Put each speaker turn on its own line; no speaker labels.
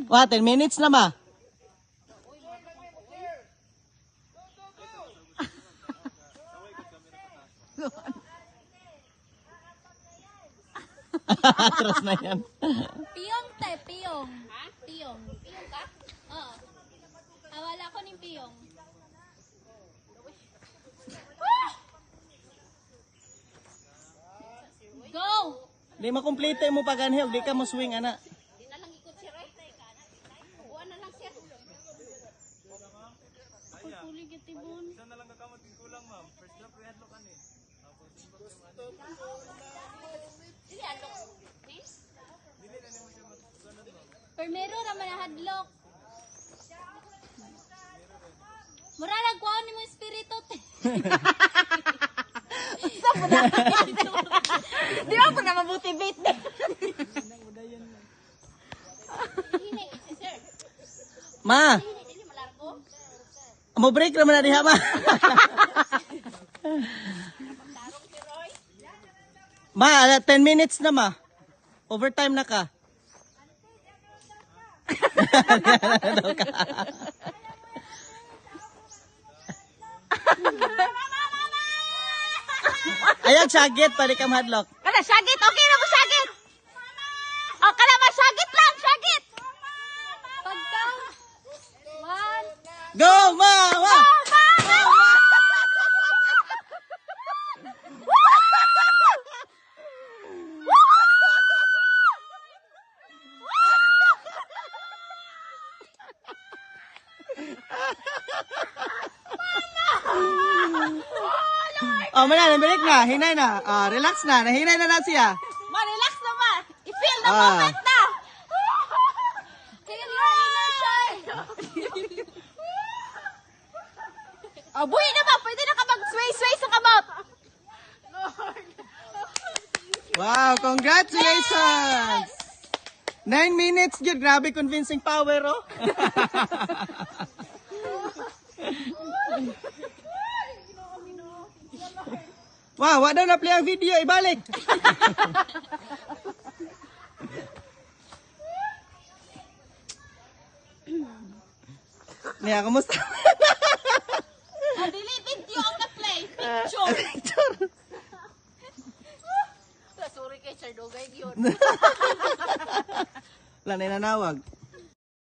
Wa, 10 minutes na ba? Atras na yan.
Piyong te, piyong. Ha? Piyong. Piyong ka? Oo. Awala ko ng piyong. Go!
Di makomplete mo pag anhel, di ka mo swing ana.
Di na lang ikot si Ray. Buwan na lang siya. Ako'y kulig yung tibon. Isa na lang kakamot yung kulang, ma'am. First drop, re-headlock ka ni. Dili, hadlock. Permero naman na hadlock. Mura nagkuhan ni mo espiritu.
Di ba po na mamotivate din?
Ma, mo break naman na diha ma. Ma, 10 minutes na ma. Overtime na ka. Ayun, sagit, pwede ka mahadlock.
Kana, sagit. Okay na mo, sagit. O, kana ba, sagit lang, sagit.
Pagka. One.
Go, ma! Ma! Oh, mana, nabalik na. Hinay na. Relax na. Nahinay na na siya.
Ma-relax naman. I-feel the
Ah.
moment na.
Feel your inner child.
O, buhi na ba? Pwede na ka mag-sway-sway sa kamot.
Wow, congratulations! 9 minutes, good. Grabe convincing power, oh. Wow, wala na play ang video. Ibalik. Niya, kumusta?
Dili, video ang na-play. Picture.
Picture.
Sorry kay Sir Dogay yun.
Wala na nanawag.